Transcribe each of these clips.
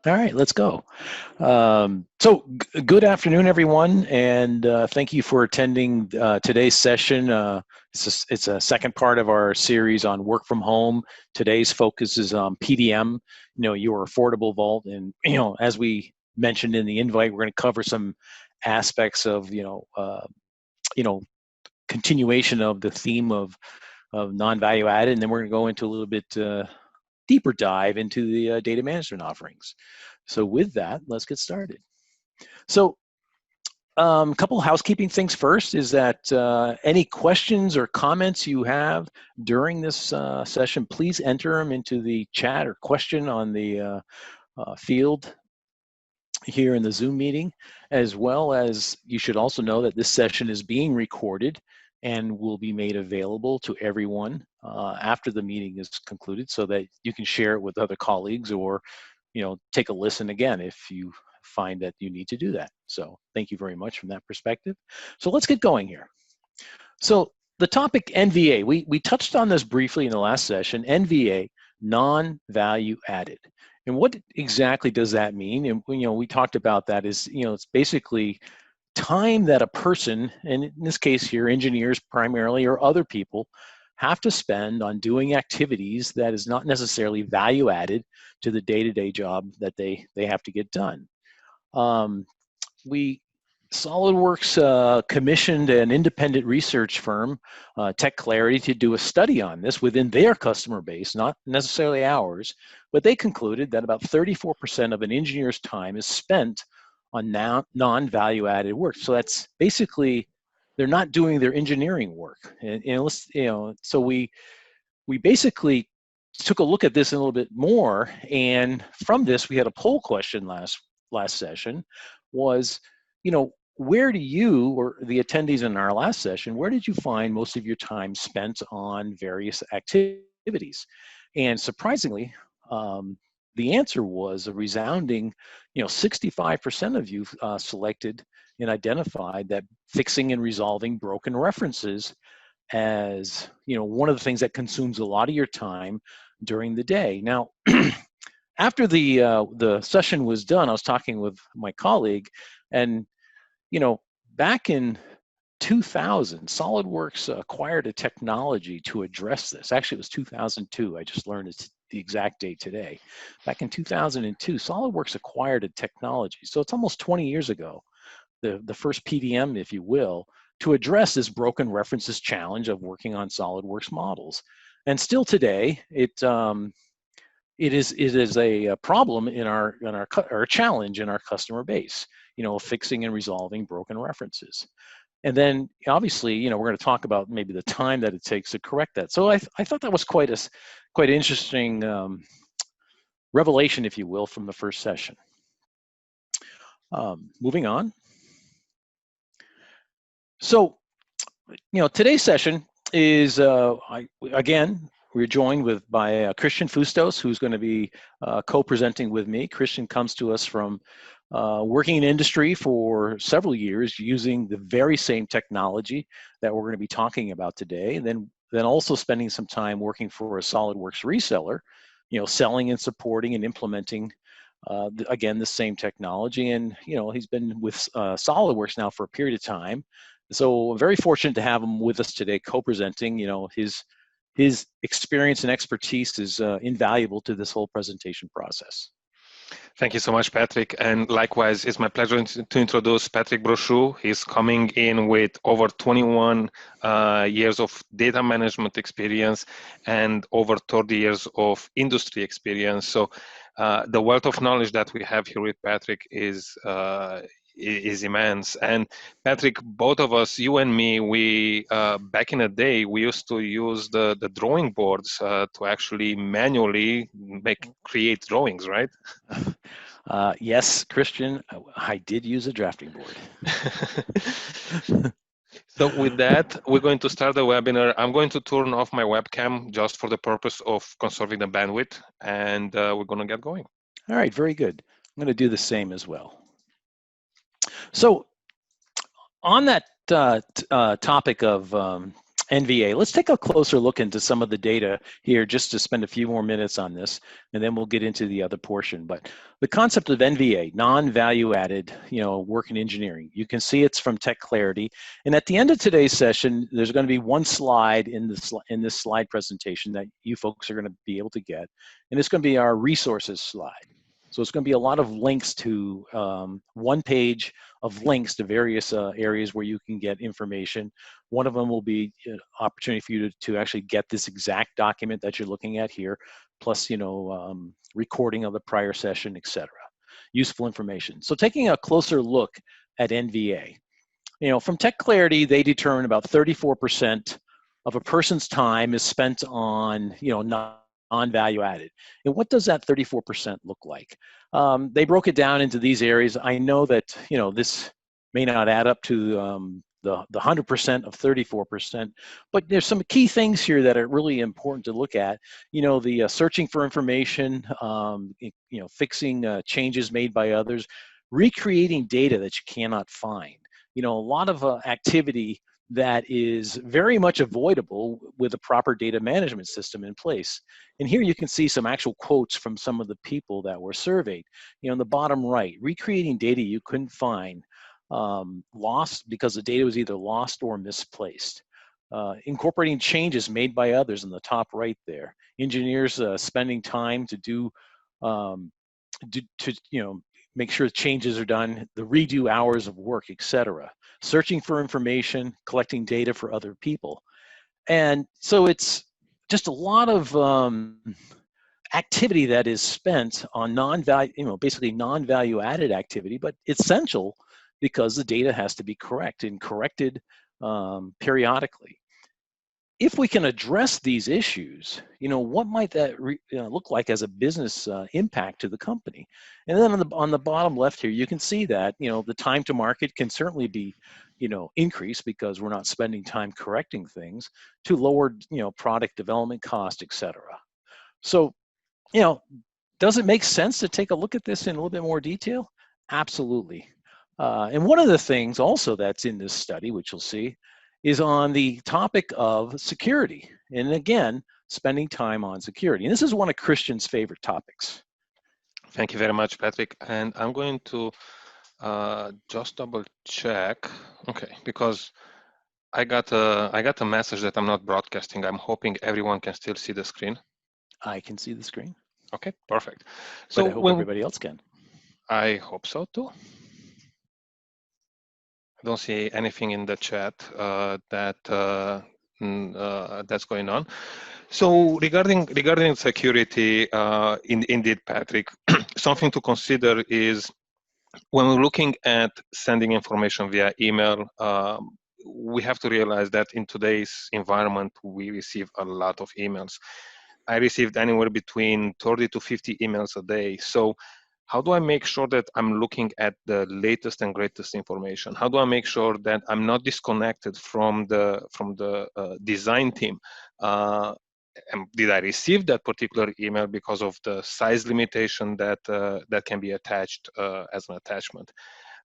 All right, let's go. Good afternoon, everyone, and thank you for attending today's session. It's a second part of our series on work from home. Today's focus is on PDM, your affordable vault, and as we mentioned in the invite, we're going to cover some aspects of continuation of the theme of non-value added, and then we're going to go into a little bit deeper dive into the data management offerings. So with that, let's get started. So a couple of housekeeping things first is that any questions or comments you have during this session, please enter them into the chat or question on the field here in the Zoom meeting, as well as you should also know that this session is being recorded and will be made available to everyone after the meeting is concluded so that you can share it with other colleagues or take a listen again if you find that you need to do that. So thank you very much from that perspective. So let's get going here. So the topic NVA, we touched on this briefly in the last session. NVA, non-value added. And what exactly does that mean? And we talked about that is, it's basically time that a person, and in this case here, engineers primarily or other people, have to spend on doing activities that is not necessarily value added to the day-to-day job that they have to get done. SOLIDWORKS commissioned an independent research firm, Tech Clarity, to do a study on this within their customer base, not necessarily ours, but they concluded that about 34% of an engineer's time is spent on non-value added work. So that's basically, they're not doing their engineering work. So we basically took a look at this a little bit more, and from this we had a poll question last session was, where do you, or the attendees in our last session, where did you find most of your time spent on various activities? And surprisingly, the answer was a resounding, 65% of you selected and identified that fixing and resolving broken references as, one of the things that consumes a lot of your time during the day. Now, after the session was done, I was talking with my colleague, and back in 2000, SOLIDWORKS acquired a technology to address this. Actually, it was 2002. I just learned it's the exact date today. Back in 2002, SOLIDWORKS acquired a technology. So it's almost 20 years ago, the first PDM, if you will, to address this broken references challenge of working on SOLIDWORKS models. And still today, it is a problem in our challenge in our customer base, fixing and resolving broken references. And then obviously, we're going to talk about maybe the time that it takes to correct that. So I thought that was quite interesting revelation, if you will, from the first session. Moving on. So, today's session is, again, we're joined by Christian Fustos, who's going to be co-presenting with me. Christian comes to us from working in industry for several years using the very same technology that we're going to be talking about today, and then also spending some time working for a SOLIDWORKS reseller, selling and supporting and implementing again the same technology. And he's been with SOLIDWORKS now for a period of time, so I'm very fortunate to have him with us today, co-presenting. His experience and expertise is invaluable to this whole presentation process. Thank you so much, Patrick. And likewise, it's my pleasure to introduce Patrick Brochu. He's coming in with over 21 years of data management experience and over 30 years of industry experience. So the wealth of knowledge that we have here with Patrick is immense. And Patrick, both of us, you and me, we back in the day, we used to use the drawing boards to actually manually create drawings, right? Yes, Christian, I did use a drafting board. So with that, we're going to start the webinar. I'm going to turn off my webcam just for the purpose of conserving the bandwidth, and we're going to get going. All right, very good. I'm going to do the same as well. So on that topic of NVA. Let's take a closer look into some of the data here just to spend a few more minutes on this, and then we'll get into the other portion. But the concept of NVA, non-value added, work in engineering, you can see it's from Tech Clarity. And at the end of today's session, there's going to be one slide in this slide presentation that you folks are going to be able to get, and it's going to be our resources slide. So it's going to be a lot of links to one page of links to various areas where you can get information. One of them will be an opportunity for you to actually get this exact document that you're looking at here, plus recording of the prior session, etc. Useful information. So taking a closer look at NVA, from Tech Clarity, they determine about 34% of a person's time is spent on non-value added. And what does that 34% look like? They broke it down into these areas. I know that this may not add up to the 100% of 34%, but there's some key things here that are really important to look at. The searching for information, fixing changes made by others, recreating data that you cannot find. A lot of activity that is very much avoidable with a proper data management system in place. And here you can see some actual quotes from some of the people that were surveyed. In the bottom right, recreating data you couldn't find, lost because the data was either lost or misplaced. Incorporating changes made by others in the top right there. Engineers spending time to do make sure changes are done, the redo hours of work, etc. Searching for information, collecting data for other people. And so it's just a lot of activity that is spent on basically non-value added activity, but essential because the data has to be correct and corrected periodically. If we can address these issues, what might that look like as a business impact to the company? And then on the bottom left here, you can see that the time to market can certainly be increased because we're not spending time correcting things, to lower product development cost, etc. So does it make sense to take a look at this in a little bit more detail? Absolutely. And one of the things also that's in this study, which you'll see, is on the topic of security. And again, spending time on security. And this is one of Christian's favorite topics. Thank you very much, Patrick. And I'm going to just double check. Okay, because I got a message that I'm not broadcasting. I'm hoping everyone can still see the screen. I can see the screen. Okay, perfect. So but I hope everybody else can. I hope so too. I don't see anything in the chat that's going on. So regarding security, indeed, Patrick, something to consider is when we're looking at sending information via email, we have to realize that in today's environment, we receive a lot of emails. I received anywhere between 30 to 50 emails a day. So how do I make sure that I'm looking at the latest and greatest information? How do I make sure that I'm not disconnected from the design team? And did I receive that particular email because of the size limitation that can be attached as an attachment?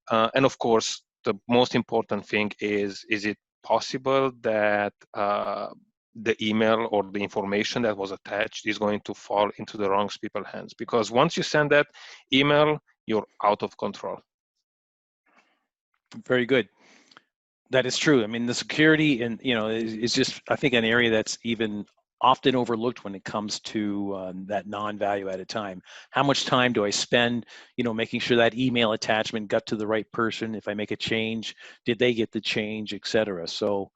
And of course, the most important thing is it possible that the email or the information that was attached is going to fall into the wrong people's hands? Because once you send that email, you're out of control. Very good. That is true. I mean, the security and is just, I think, an area that's even often overlooked when it comes to that non-value added time. How much time do I spend, making sure that email attachment got to the right person? If I make a change, did they get the change, etc. So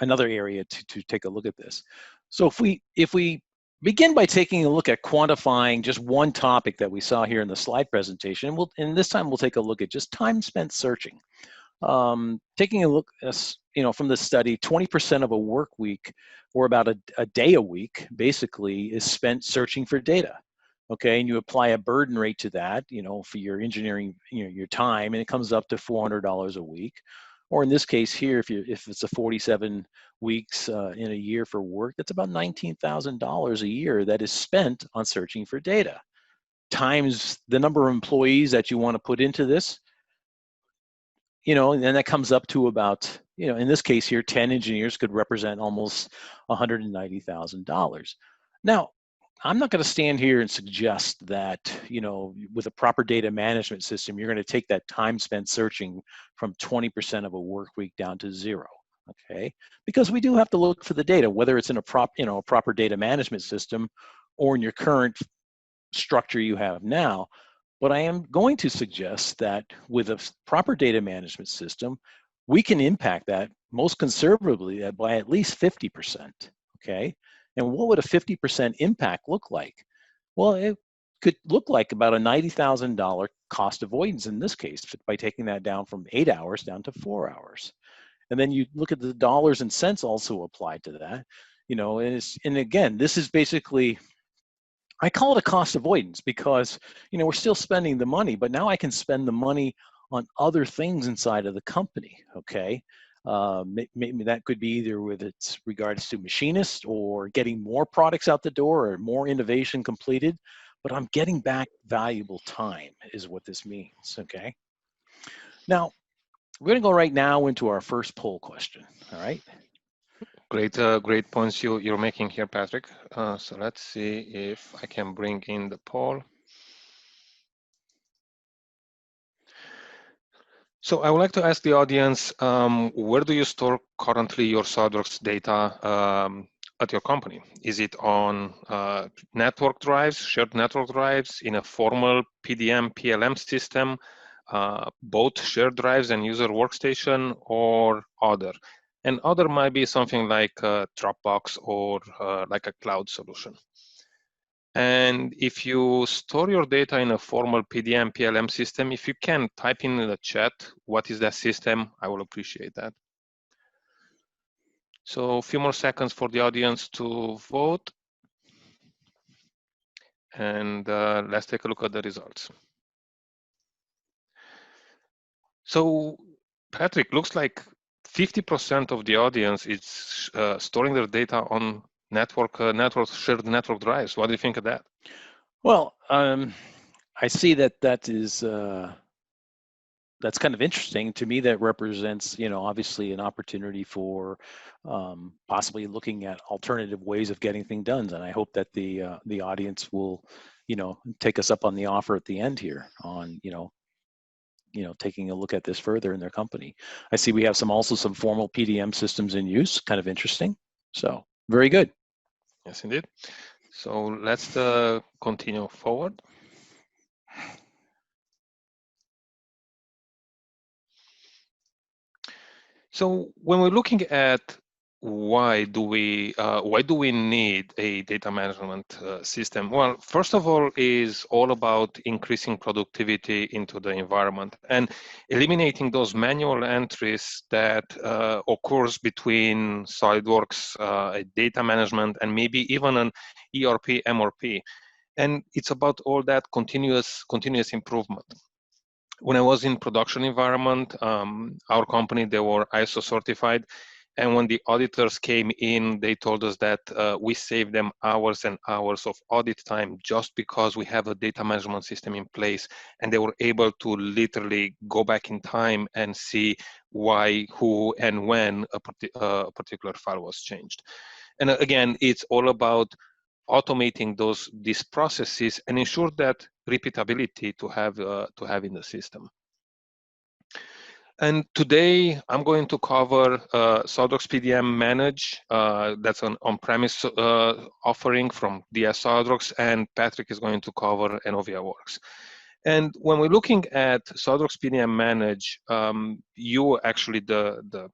another area to take a look at this. So if we begin by taking a look at quantifying just one topic that we saw here in the slide presentation, and this time we'll take a look at just time spent searching. Taking a look, from the study, 20% of a work week, or about a day a week, basically, is spent searching for data. Okay, and you apply a burden rate to that, for your engineering, your time, and it comes up to $400 a week. Or in this case here, if it's a 47 weeks in a year for work, that's about $19,000 a year that is spent on searching for data, times the number of employees that you want to put into this. And then that comes up to about in this case here, 10 engineers could represent almost $190,000. Now, I'm not going to stand here and suggest that, with a proper data management system, you're going to take that time spent searching from 20% of a work week down to 0. Okay, because we do have to look for the data, whether it's in a proper data management system or in your current structure you have now. But I am going to suggest that with a proper data management system, we can impact that most conservatively by at least 50%. Okay, and what would a 50% impact look like? Well, it could look like about a $90,000 cost avoidance in this case by taking that down from 8 hours down to 4 hours. And then you look at the dollars and cents also applied to that, and again, this is basically, I call it a cost avoidance because, we're still spending the money, but now I can spend the money on other things inside of the company, okay? Maybe that could be either with its regards to machinists or getting more products out the door or more innovation completed, but I'm getting back valuable time is what this means, okay? Now, we're going to go right now into our first poll question, all right? Great points you're making here, Patrick. So let's see if I can bring in the poll. So I would like to ask the audience, where do you store currently your SOLIDWORKS data at your company? Is it on network drives, shared network drives, in a formal PDM, PLM system, both shared drives and user workstation, or other? And other might be something like Dropbox or like a cloud solution. And if you store your data in a formal PDM, PLM system, if you can type in the chat, what is that system, I will appreciate that. So a few more seconds for the audience to vote. And let's take a look at the results. So Patrick, looks like 50% of the audience is storing their data on shared network drives. What do you think of that? Well, I see that is that's kind of interesting to me. That represents, obviously an opportunity for possibly looking at alternative ways of getting things done. And I hope that the audience will, take us up on the offer at the end here on, taking a look at this further in their company. I see we have also some formal PDM systems in use. Kind of interesting. So very good. Yes, indeed. So let's continue forward. So when we're looking at why do we need a data management system? Well, first of all, is all about increasing productivity into the environment and eliminating those manual entries that occurs between SolidWorks data management and maybe even an ERP, MRP. And it's about all that continuous improvement. When I was in production environment, our company, they were ISO certified. And when the auditors came in, they told us that we saved them hours and hours of audit time just because we have a data management system in place. And they were able to literally go back in time and see why, who, and when a particular file was changed. And again, it's all about automating these processes and ensure that repeatability to have in the system. And today I'm going to cover SOLIDWORKS PDM Manage. That's an on-premise offering from DS SOLIDWORKS, and Patrick is going to cover ENOVIAWORKS. And when we're looking at SOLIDWORKS PDM Manage, you actually the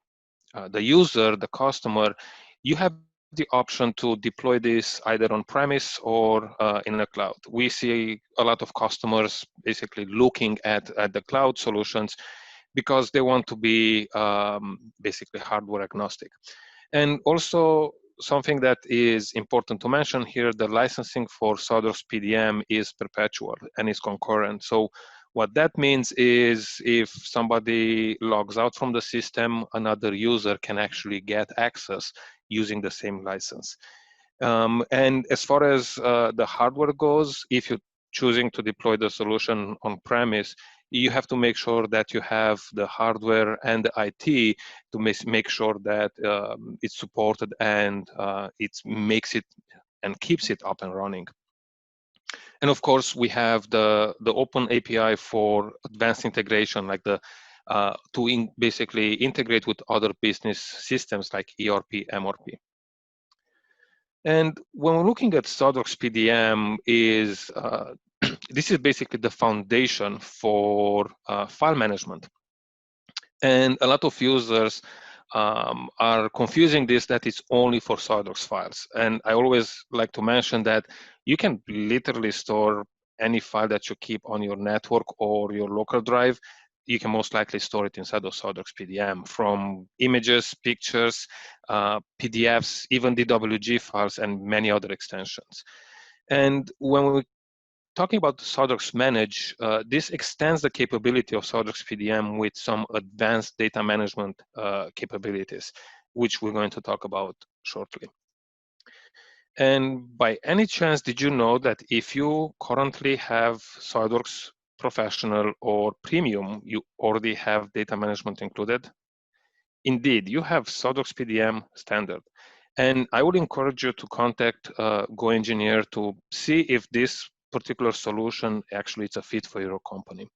user, the customer, you have the option to deploy this either on premise or in the cloud. We see a lot of customers basically looking at the cloud solutions because they want to be basically hardware agnostic. And also something that is important to mention here, the licensing for SOLIDWORKS PDM is perpetual and is concurrent. So what that means is if somebody logs out from the system, another user can actually get access using the same license. And as far as the hardware goes, if you're choosing to deploy the solution on premise, you have to make sure that you have the hardware and the IT to make sure that it's supported and it makes it and keeps it up and running. And of course, we have the open API for advanced integration, like the basically integrate with other business systems like ERP, MRP. And when we're looking at SOLIDWORKS PDM, this is basically the foundation for file management. And a lot of users are confusing this, that it's only for SOLIDWORKS files. And I always like to mention that you can literally store any file that you keep on your network or your local drive. You can most likely store it inside of SOLIDWORKS PDM, from images, pictures, PDFs, even DWG files, and many other extensions. And when we're talking about SOLIDWORKS Manage, this extends the capability of SOLIDWORKS PDM with some advanced data management capabilities, which we're going to talk about shortly. And by any chance, did you know that if you currently have SOLIDWORKS Professional or Premium, you already have data management included? Indeed, you have SOLIDWORKS PDM Standard. And I would encourage you to contact GoEngineer to see if this particular solution actually is a fit for your company.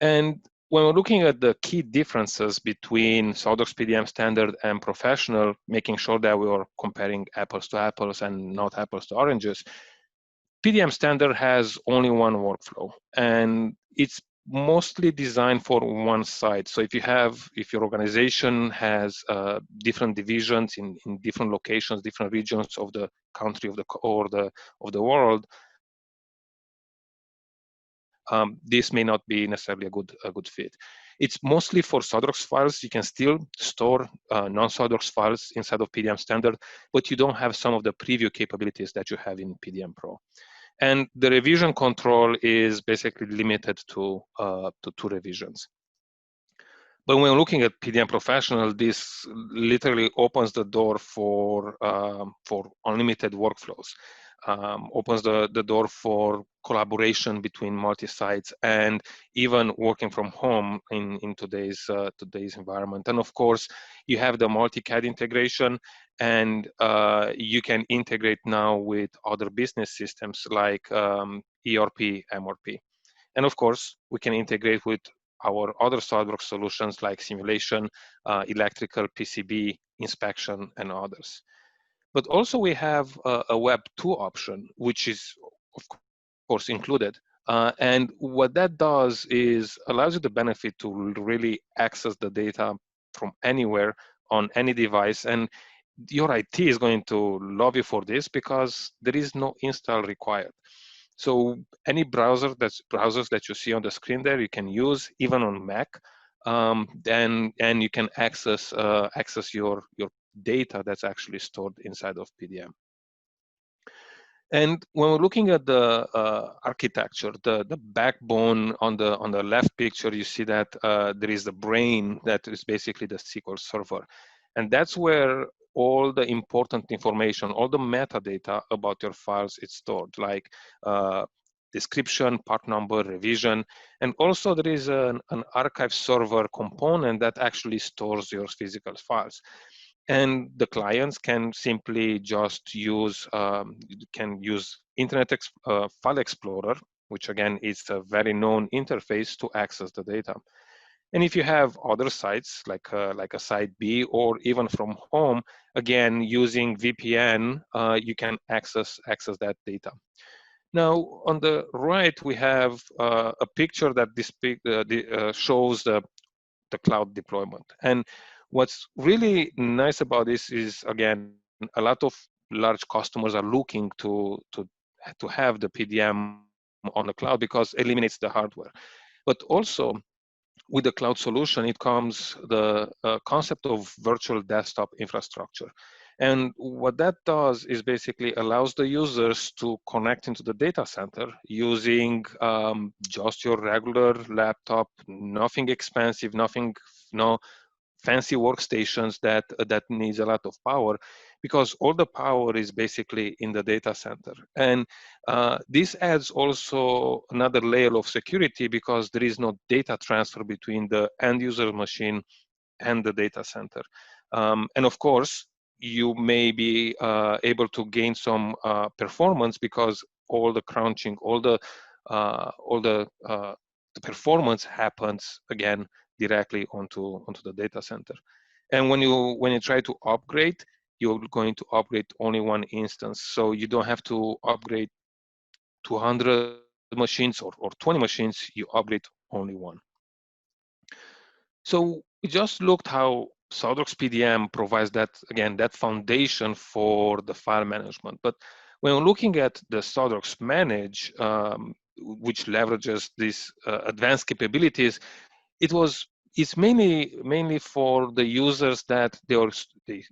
And when we're looking at the key differences between SOLIDWORKS PDM Standard and Professional, making sure that we are comparing apples to apples and not apples to oranges, PDM Standard has only one workflow, and it's mostly designed for one side. So if your organization has different divisions in different locations, different regions of the country of the world, this may not be necessarily a good fit. It's mostly for SOLIDWORKS files. You can still store non-SOLIDWORKS files inside of PDM Standard, but you don't have some of the preview capabilities that you have in PDM Pro. And the revision control is basically limited to 2 revisions. But when looking at PDM Professional, this literally opens the door for unlimited workflows. Opens the door for collaboration between multi-sites and even working from home in today's environment. And of course, you have the multi-CAD integration, and you can integrate now with other business systems like ERP, MRP. And of course, we can integrate with our other SOLIDWORKS solutions like simulation, electrical, PCB, inspection, and others. But also we have a Web 2 option, which is, of course, included. And what that does is allows you the benefit to really access the data from anywhere on any device. And your IT is going to love you for this because there is no install required. So any browsers that you see on the screen there, you can use even on Mac, and you can access your data that's actually stored inside of PDM. And when we're looking at the architecture, the backbone on the left picture, you see that there is the brain that is basically the SQL Server, and that's where all the important information, all the metadata about your files is stored, like description, part number, revision, and also there is an archive server component that actually stores your physical files. And the clients can simply just use Internet File Explorer, which again is a very known interface to access the data. And if you have other sites like a site B or even from home, again using VPN, you can access that data. Now on the right we have a picture that shows the cloud deployment. And what's really nice about this is, again, a lot of large customers are looking to have the PDM on the cloud because it eliminates the hardware. But also with the cloud solution, it comes the concept of virtual desktop infrastructure. And what that does is basically allows the users to connect into the data center using just your regular laptop, nothing expensive, no fancy workstations that needs a lot of power, because all the power is basically in the data center. And this adds also another layer of security, because there is no data transfer between the end user machine and the data center. And of course, you may be able to gain some performance, because all the crunching, all the performance happens again directly onto the data center. And when you try to upgrade, you're going to upgrade only one instance, so you don't have to upgrade 200 machines or 20 machines. You upgrade only one. So we just looked how SOLIDWORKS PDM provides that, again, that foundation for the file management. But when looking at the SOLIDWORKS Manage, which leverages these advanced capabilities, it's mainly for the users that they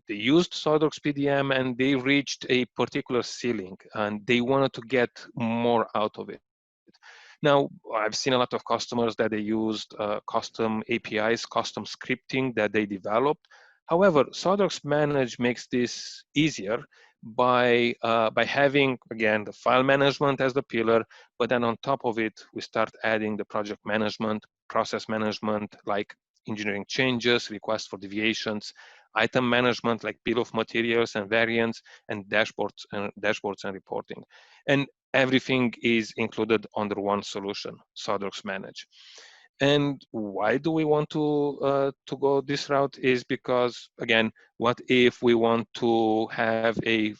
used SOLIDWORKS PDM and they reached a particular ceiling and they wanted to get more out of it. Now, I've seen a lot of customers that they used custom APIs, custom scripting that they developed. However, SOLIDWORKS Manage makes this easier by having, again, the file management as the pillar, but then on top of it, we start adding the project management, process management, like engineering changes, requests for deviations, item management, like bill of materials and variants, and dashboards and reporting. And everything is included under one solution, SOLIDWORKS Manage. And why do we want to go this route is because, again, what if we want to have a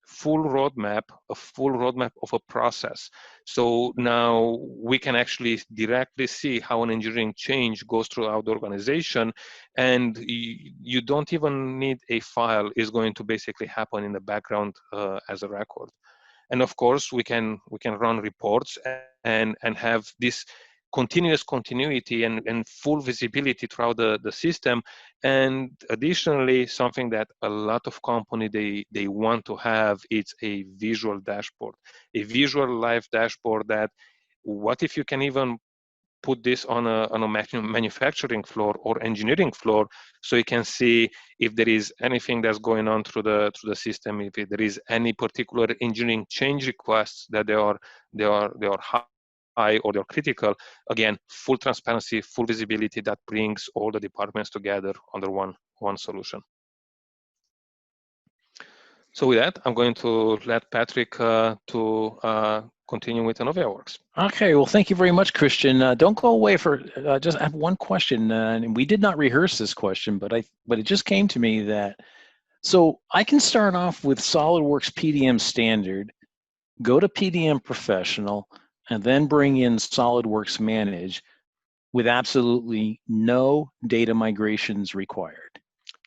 full roadmap of a process? So now we can actually directly see how an engineering change goes throughout the organization, and you don't even need a file. It's going to basically happen in the background as a record. And of course, we can run reports and have this continuous continuity and full visibility throughout the system. And additionally, something that a lot of companies they want to have, it's a visual dashboard, a visual live dashboard. That what if you can even put this on a manufacturing floor or engineering floor, so you can see if there is anything that's going on through the system, if there is any particular engineering change requests that they are high or they're critical. Again, full transparency, full visibility that brings all the departments together under one solution. So with that, I'm going to let Patrick continue with ENOVIAWORKS. Okay, well, thank you very much, Christian. Don't go away for just I have one question, and we did not rehearse this question, but it just came to me that so I can start off with SOLIDWORKS PDM Standard, go to PDM Professional, and then bring in SOLIDWORKS Manage with absolutely no data migrations required.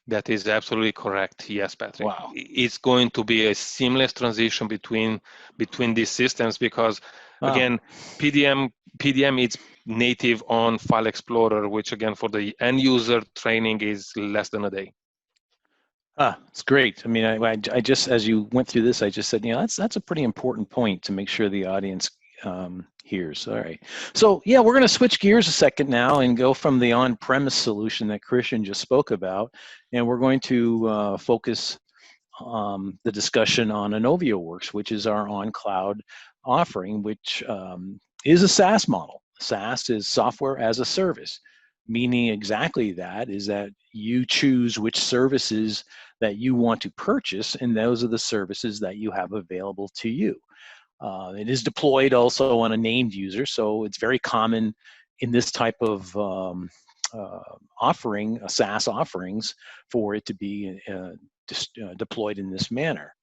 That is absolutely correct. Yes, Patrick. Wow. It's going to be a seamless transition between these systems, because again, PDM is native on File Explorer, which again for the end user training is less than a day. It's great. I mean, I just, as you went through this, I just said, that's a pretty important point to make sure the audience hears. All right. So yeah, we're going to switch gears a second now and go from the on-premise solution that Christian just spoke about, and we're going to focus the discussion on ENOVIAWORKS, which is our on-cloud offering, which is a SaaS model. SaaS is software as a service, meaning exactly that, is that you choose which services that you want to purchase, and those are the services that you have available to you. It is deployed also on a named user, so it's very common in this type of offering, SaaS offerings, for it to be deployed in this manner.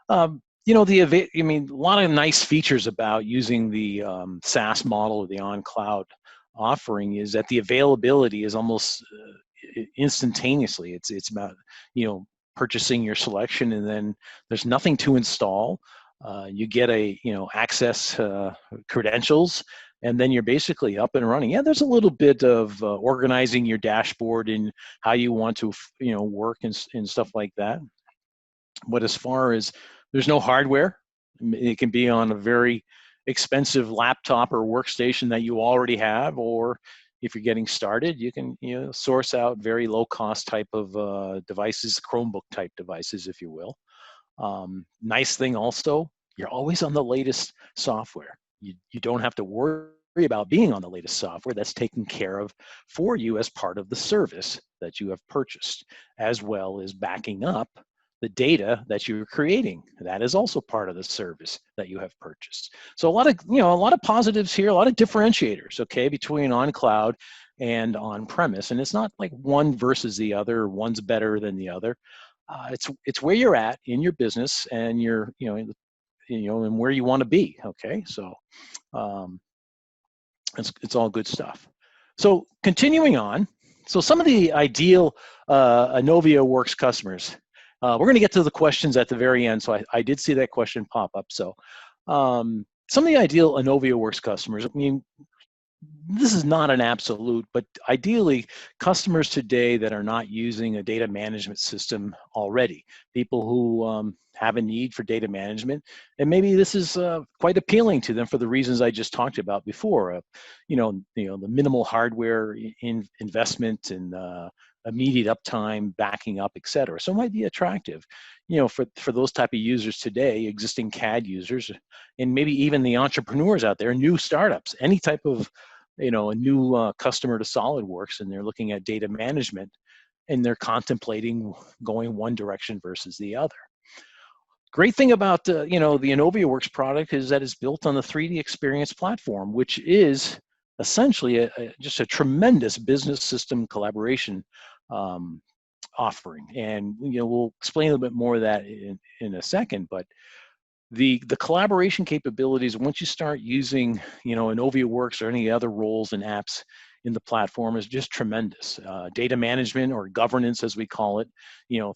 A lot of nice features about using the SaaS model or the on-cloud offering is that the availability is almost instantaneously. It's about purchasing your selection, and then there's nothing to install. You get access credentials, and then you're basically up and running. Yeah, there's a little bit of organizing your dashboard and how you want to work and stuff like that. But as far as, there's no hardware. It can be on a very expensive laptop or workstation that you already have, or if you're getting started, you can source out very low cost type of devices, Chromebook type devices, if you will. Nice thing also, you're always on the latest software. You don't have to worry about being on the latest software. That's taken care of for you as part of the service that you have purchased, as well as backing up the data that you're creating. That is also part of the service that you have purchased. So a lot of positives here, a lot of differentiators, okay, between on cloud and on premise. And it's not like one versus the other, one's better than the other. It's where you're at in your business and you're, and where you want to be. Okay, so it's all good stuff. So continuing on, so some of the ideal ENOVIAWORKS customers. We're going to get to the questions at the very end, so I did see that question pop up. So some of the ideal ENOVIAWORKS customers, I mean, this is not an absolute, but ideally customers today that are not using a data management system already, people who have a need for data management, and maybe this is quite appealing to them for the reasons I just talked about before. The minimal hardware investment and immediate uptime, backing up, et cetera. So it might be attractive, for those type of users today, existing CAD users, and maybe even the entrepreneurs out there, new startups, any type of a new customer to SOLIDWORKS, and they're looking at data management and they're contemplating going one direction versus the other. Great thing about the ENOVIAWORKS product is that it's built on the 3D Experience platform, which is essentially just a tremendous business system collaboration offering. And we'll explain a little bit more of that in a second, but the collaboration capabilities, once you start using ENOVIAWORKS or any other roles and apps in the platform, is just tremendous. Data management, or governance as we call it,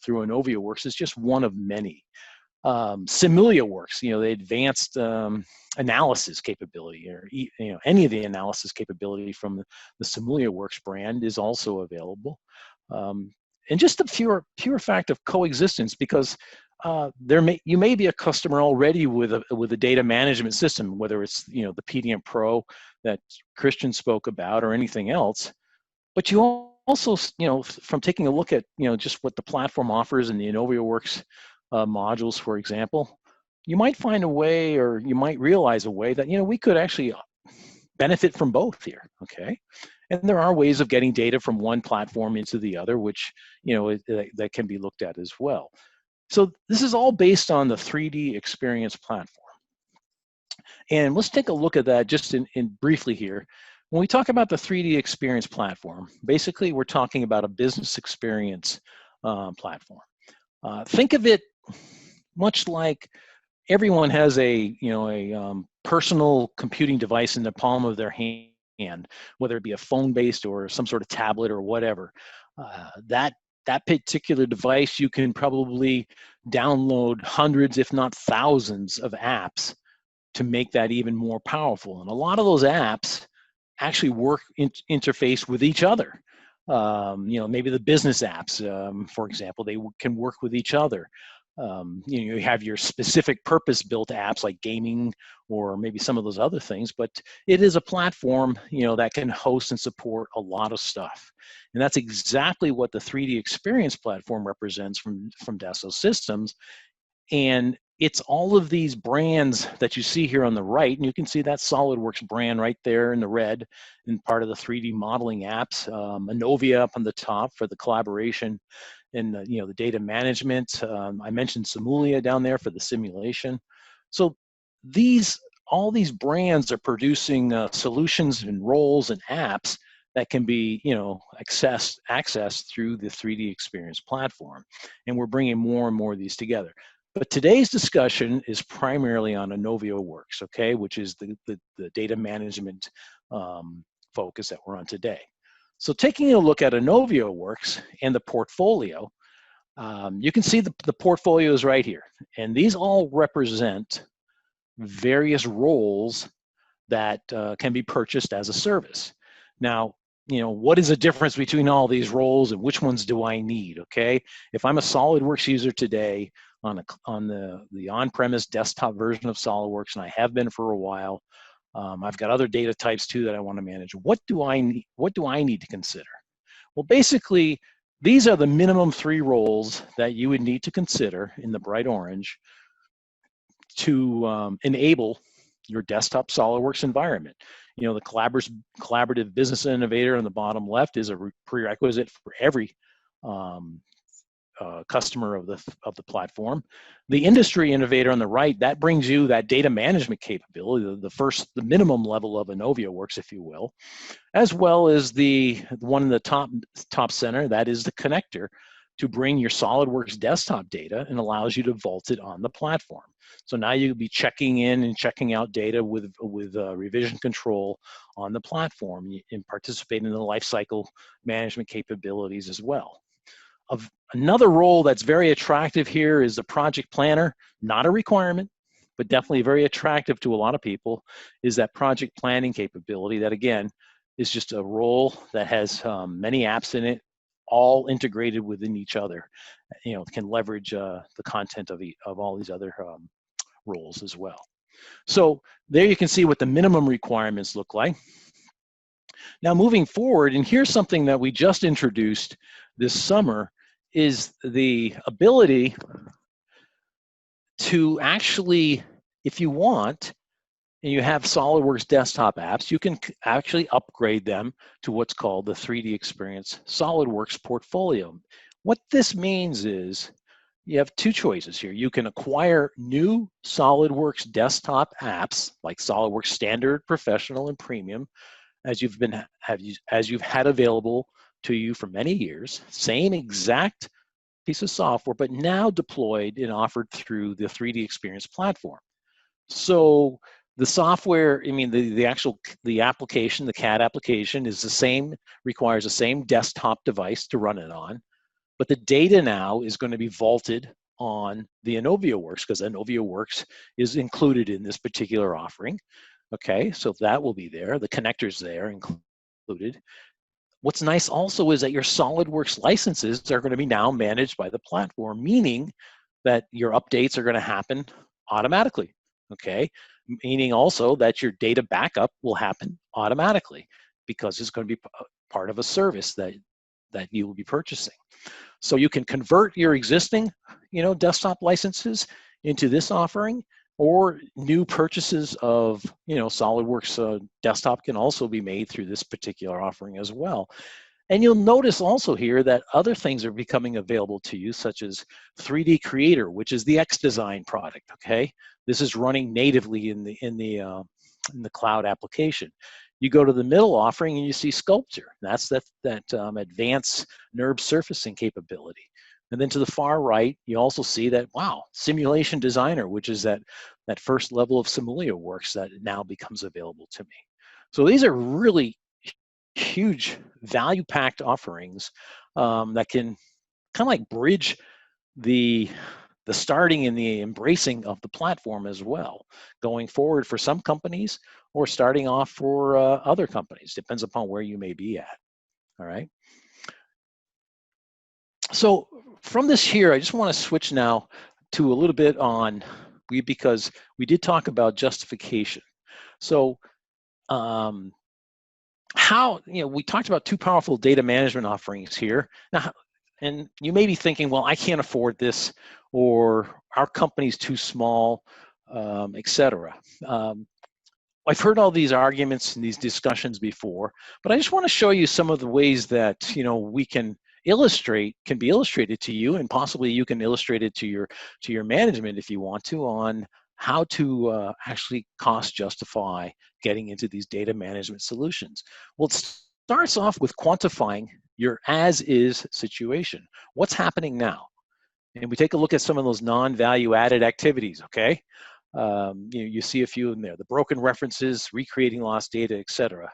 through ENOVIAWORKS is just one of many. SIMULIAWORKS, the advanced analysis capability, or any of the analysis capability from the SIMULIAWORKS brand is also available. And just the pure fact of coexistence, because you may be a customer already with a data management system, whether it's the PDM Pro that Christian spoke about or anything else, but you also from taking a look at just what the platform offers in the ENOVIAWORKS modules, for example, you might find a way, or you might realize a way that we could actually benefit from both here. Okay. And there are ways of getting data from one platform into the other, which that can be looked at as well. So this is all based on the 3D Experience platform. And let's take a look at that just in briefly here. When we talk about the 3D Experience platform, basically we're talking about a business experience platform. Think of it much like everyone has a personal computing device in the palm of their hand, whether it be a phone-based or some sort of tablet or whatever. That particular device, you can probably download hundreds, if not thousands, of apps to make that even more powerful. And a lot of those apps actually interface with each other. Maybe the business apps, for example, they can work with each other. You have your specific purpose-built apps like gaming or maybe some of those other things, but it is a platform that can host and support a lot of stuff. And that's exactly what the 3D Experience platform represents from Dassault Systems. And it's all of these brands that you see here on the right, and you can see that SOLIDWORKS brand right there in the red and part of the 3D modeling apps. ENOVIA up on the top for the collaboration and the data management. I mentioned Simulia down there for the simulation. So all these brands are producing solutions and roles and apps that can be accessed through the 3D Experience platform. And we're bringing more and more of these together. But today's discussion is primarily on ENOVIAWORKS, okay, which is the data management focus that we're on today. So taking a look at ENOVIAWORKS and the portfolio, you can see the portfolios right here. And these all represent various roles that can be purchased as a service. Now, what is the difference between all these roles and which ones do I need, okay? If I'm a SOLIDWORKS user today on the on-premise desktop version of SOLIDWORKS, and I have been for a while, I've got other data types too that I want to manage. What do I need to consider? Well, basically, these are the minimum 3 roles that you would need to consider in the bright orange to enable your desktop SOLIDWORKS environment. You know, the collaborative business innovator on the bottom left is a prerequisite for every customer of the platform. The industry innovator on the right, that brings you that data management capability, the minimum level of ENOVIAWORKS, if you will, as well as the one in the top center, that is the connector to bring your SOLIDWORKS desktop data and allows you to vault it on the platform. So now you'll be checking in and checking out data with revision control on the platform and participating in the lifecycle management capabilities as well. Another role that's very attractive here is the project planner. Not a requirement, but definitely very attractive to a lot of people, is that project planning capability that, again, is just a role that has many apps in it, all integrated within each other. You know, can leverage the content of all these other roles as well. So there you can see what the minimum requirements look like. Now moving forward, and here's something that we just introduced this summer, is the ability to actually, if you want, and you have SOLIDWORKS desktop apps, you can actually upgrade them to what's called the 3D Experience SOLIDWORKS Portfolio. What this means is you have 2 choices here. You can acquire new SOLIDWORKS desktop apps like SOLIDWORKS Standard, Professional, and Premium, as you've had available to you for many years. Same exact piece of software, but now deployed and offered through the 3D Experience platform. So the software, I mean, the application, the CAD application is the same, requires the same desktop device to run it on, but the data now is going to be vaulted on the ENOVIAWORKS, because ENOVIAWORKS is included in this particular offering. Okay, so that will be there. The connectors there included. What's nice also is that your SOLIDWORKS licenses are going to be now managed by the platform, meaning that your updates are going to happen automatically. Okay, meaning also that your data backup will happen automatically because it's going to be part of a service that you will be purchasing. So you can convert your existing, desktop licenses into this offering, or new purchases of, SOLIDWORKS desktop can also be made through this particular offering as well. And you'll notice also here that other things are becoming available to you, such as 3D Creator, which is the XDesign product. Okay, this is running natively in the cloud application. You go to the middle offering and you see Sculptor. That's that advanced NURB surfacing capability. And then to the far right, you also see that, wow, Simulation Designer, which is that first level of ENOVIAWORKS that now becomes available to me. So these are really huge value-packed offerings that can kind of like bridge the starting and the embracing of the platform as well, going forward for some companies or starting off for other companies. Depends upon where you may be at. All right. So from this here, I just want to switch now to a little bit on, because we did talk about justification. So we talked about 2 powerful data management offerings here. Now, and you may be thinking, well, I can't afford this, or our company's too small, etc. I've heard all these arguments and these discussions before, but I just want to show you some of the ways that we can be illustrated to you, and possibly you can illustrate it to your management if you want to, on how to actually cost justify getting into these data management solutions. Well, it starts off with quantifying your as-is situation. What's happening now? And we take a look at some of those non-value added activities, okay? You see a few in there, the broken references, recreating lost data, etc.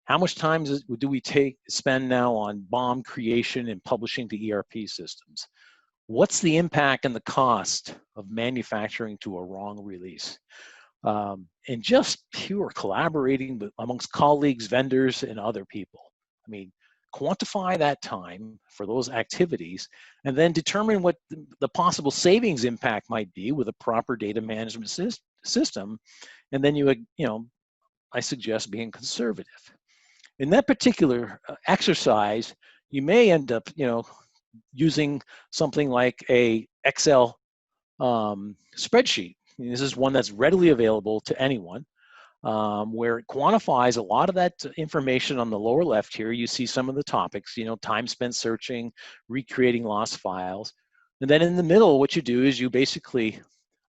How much time do we spend now on BOM creation and publishing to ERP systems? What's the impact and the cost of manufacturing to a wrong release? And just pure collaborating amongst colleagues, vendors, and other people. I mean, quantify that time for those activities, and then determine what the possible savings impact might be with a proper data management system. And then you I suggest being conservative. In that particular exercise, you may end up, using something like a Excel spreadsheet. And this is one that's readily available to anyone, where it quantifies a lot of that information. On the lower left here, you see some of the topics, time spent searching, recreating lost files. And then in the middle, what you do is you basically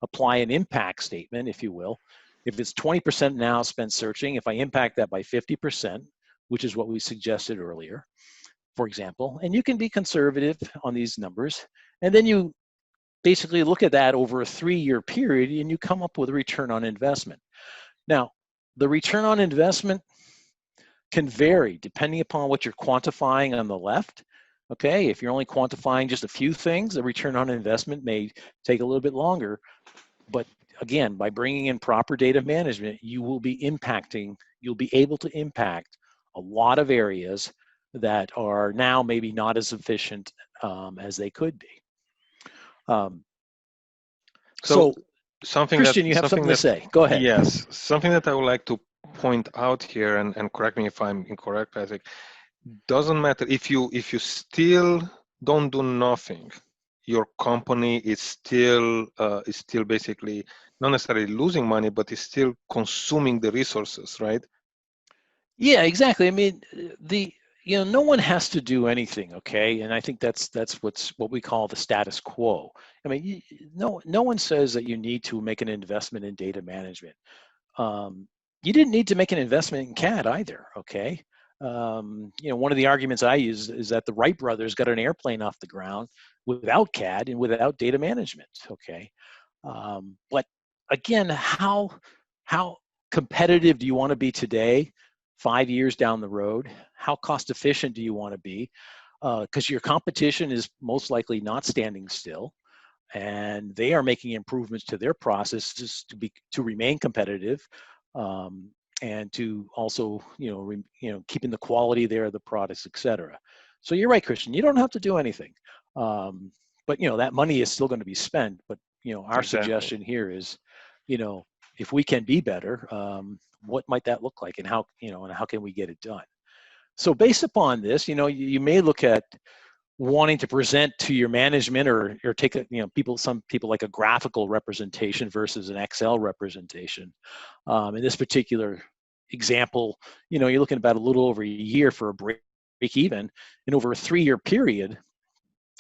apply an impact statement, if you will. If it's 20% now spent searching, if I impact that by 50%, which is what we suggested earlier, for example, and you can be conservative on these numbers, and then you basically look at that over a 3-year period and you come up with a return on investment. Now, the return on investment can vary depending upon what you're quantifying on the left. Okay, if you're only quantifying just a few things, the return on investment may take a little bit longer. But again, by bringing in proper data management, you'll be able to impact a lot of areas that are now maybe not as efficient as they could be. So something Christian, that, you have something to say. Go ahead. Yes, something that I would like to point out here, and correct me if I'm incorrect, Patrick. Doesn't matter if you still don't do nothing, your company is still basically not necessarily losing money, but is still consuming the resources, right? Yeah, exactly. I mean, no one has to do anything, okay? And I think that's what we call the status quo. I mean, no one says that you need to make an investment in data management. You didn't need to make an investment in CAD either, okay? One of the arguments I use is that the Wright brothers got an airplane off the ground without CAD and without data management, okay? But again, how competitive do you want to be today, 5 years down the road? How cost efficient do you want to be? Because your competition is most likely not standing still, and they are making improvements to their processes to remain competitive, and to also keeping the quality there of the products, etc. So you're right, Christian. You don't have to do anything, but that money is still going to be spent. But our suggestion here is, if we can be better, what might that look like, and how can we get it done? So based upon this, you may look at wanting to present to your management, or take some people like a graphical representation versus an Excel representation. In this particular example, you're looking about a little over a year for a break even, and over a 3-year period,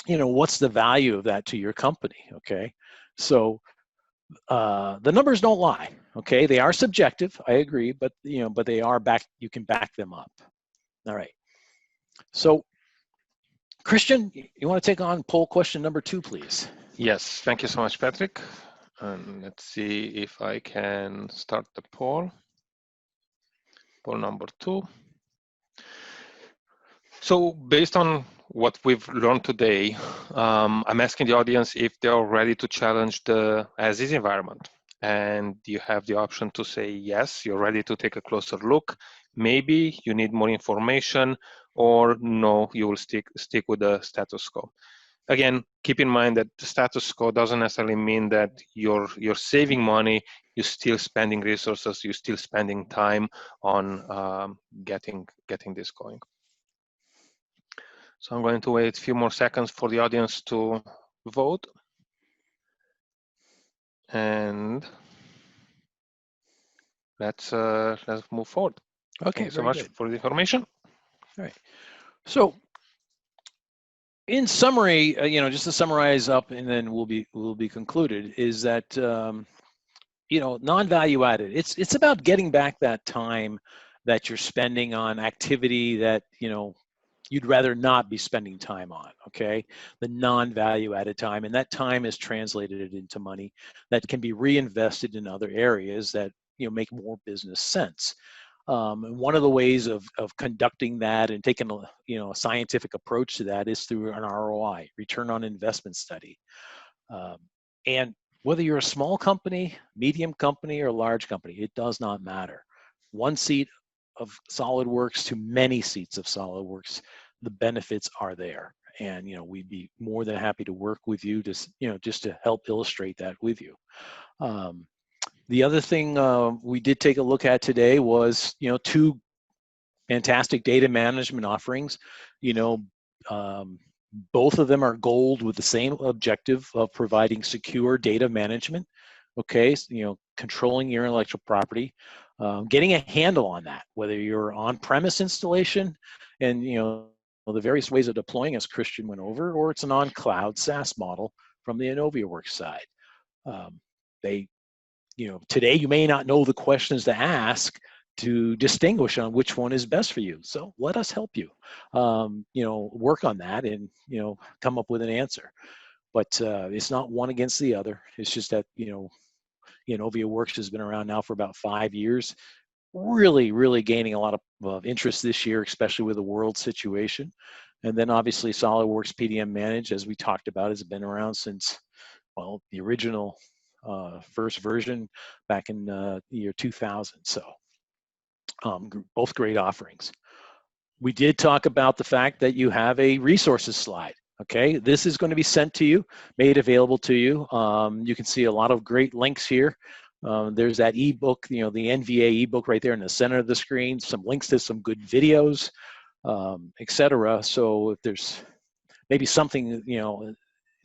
what's the value of that to your company? Okay, so the numbers don't lie. Okay, they are subjective, I agree, but they are you can back them up. All right, so Christian, you want to take on poll question number 2, please? Yes, thank you so much, Patrick. And let's see if I can start the poll. Poll number 2. So based on what we've learned today, I'm asking the audience if they're ready to challenge the as-is environment. And you have the option to say yes, you're ready to take a closer look. Maybe you need more information, or no, you will stick with the status quo. Again, keep in mind that the status quo doesn't necessarily mean that you're saving money. You're still spending resources. You're still spending time on getting this going. So I'm going to wait a few more seconds for the audience to vote. And let's move forward. Okay, thank you so much for the information. All right. So in summary, just to summarize up, and then we'll be concluded, is that non-value added. It's about getting back that time that you're spending on activity that you'd rather not be spending time on. Okay, the non-value added time, and that time is translated into money that can be reinvested in other areas that make more business sense. And one of the ways of conducting that and taking a scientific approach to that is through an ROI, return on investment study. And whether you're a small company, medium company, or large company, it does not matter. One seat of SOLIDWORKS to many seats of SOLIDWORKS, the benefits are there. And we'd be more than happy to work with you to just to help illustrate that with you. The other thing we did take a look at today was, two fantastic data management offerings. Um, both of them are gold with the same objective of providing secure data management. Okay, so, controlling your intellectual property, getting a handle on that, whether you're on-premise installation and, the various ways of deploying as Christian went over, or it's an on-cloud SaaS model from the ENOVIAWORKS side. They today you may not know the questions to ask to distinguish on which one is best for you. So let us help you, work on that and, come up with an answer. But it's not one against the other. It's just that, ENOVIAWORKS has been around now for about 5 years, really gaining a lot of interest this year, especially with the world situation. And then obviously SOLIDWORKS PDM Manage, as we talked about, has been around since, well, the original first version back in the year 2000. So both great offerings. We did talk about the fact that you have a resources slide. Okay, this is going to be sent to you, made available to you. You can see a lot of great links here. There's that ebook, the NVA ebook right there in the center of the screen, some links to some good videos, etc. So if there's maybe something,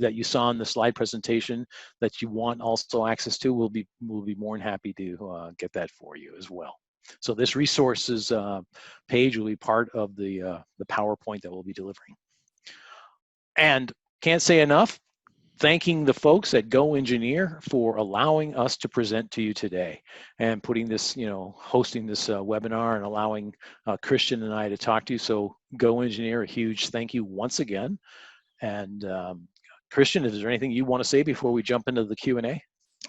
that you saw in the slide presentation that you want also access to, we'll be more than happy to get that for you as well. So this resources page will be part of the PowerPoint that we'll be delivering. And can't say enough, thanking the folks at GoEngineer for allowing us to present to you today and putting this, hosting this webinar and allowing Christian and I to talk to you. So GoEngineer, a huge thank you once again. And Christian, is there anything you want to say before we jump into the Q&A?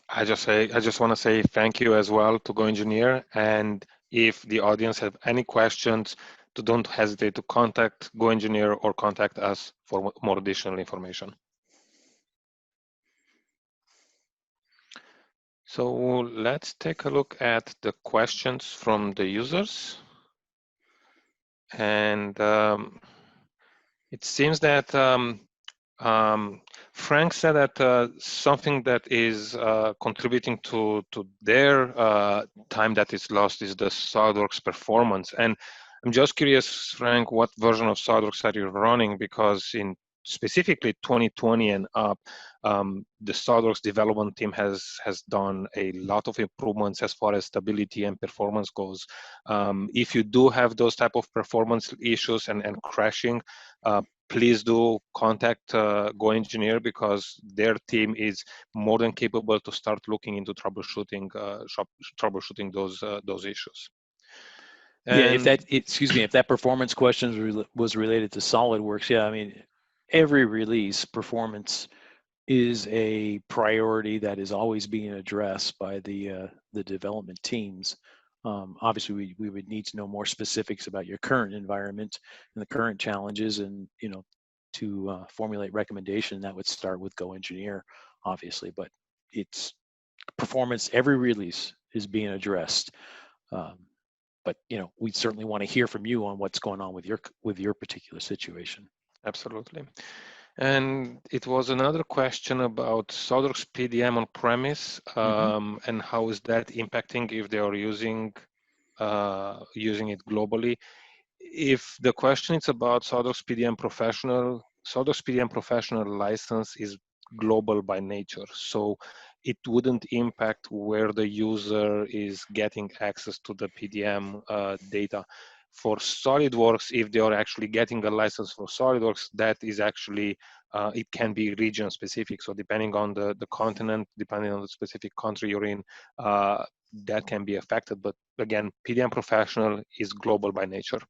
I just want to say thank you as well to GoEngineer. And if the audience have any questions, don't hesitate to contact GoEngineer or contact us for more additional information. So let's take a look at the questions from the users. And it seems that Frank said that something that is contributing to their time that is lost is the SOLIDWORKS performance. And I'm just curious, Frank, what version of SOLIDWORKS are you running? Because in specifically 2020 and up, the SOLIDWORKS development team has done a lot of improvements as far as stability and performance goes. If you do have those type of performance issues and crashing, please do contact GoEngineer, because their team is more than capable to start looking into troubleshooting those issues. And yeah, if that performance question was related to SOLIDWORKS, yeah, I mean, every release performance is a priority that is always being addressed by the development teams. Obviously, we would need to know more specifics about your current environment and the current challenges, and to formulate recommendation that would start with GoEngineer, obviously. But it's performance. Every release is being addressed. But we certainly want to hear from you on what's going on with your particular situation. Absolutely. And it was another question about SOLIDWORKS PDM on premise, and how is that impacting if they are using it globally. If the question is about SOLIDWORKS PDM Professional, SOLIDWORKS PDM Professional license is global by nature, so it wouldn't impact where the user is getting access to the PDM data. For SOLIDWORKS, if they are actually getting a license for SOLIDWORKS, that is actually, it can be region specific. So depending on the continent, depending on the specific country you're in, that can be affected. But again, PDM Professional is global by nature.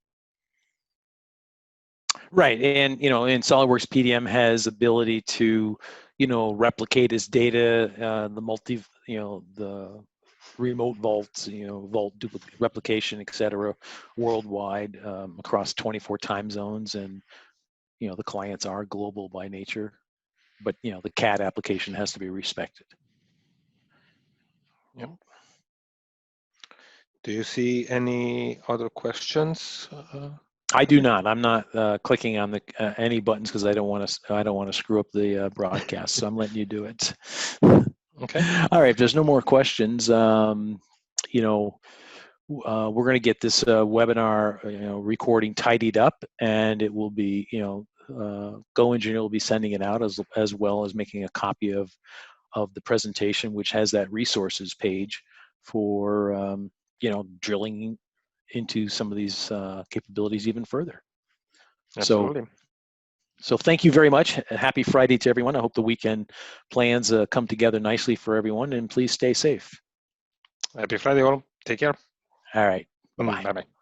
Right, and in SOLIDWORKS PDM has ability to, replicate its data, the remote vaults, vault duplicate replication, etc., worldwide, across 24 time zones, and the clients are global by nature, but the CAD application has to be respected. Yep. Do you see any other questions? I do not. I'm not clicking on the any buttons because I don't want to screw up the broadcast. So I'm letting you do it. Okay. All right. If there's no more questions, you know, we're going to get this webinar, recording tidied up, and it will be, GoEngineer will be sending it out as well as making a copy of the presentation, which has that resources page for, drilling into some of these capabilities even further. Absolutely. So thank you very much. Happy Friday to everyone. I hope the weekend plans come together nicely for everyone, and please stay safe. Happy Friday, all. Take care. All right. Bye-bye. Bye-bye.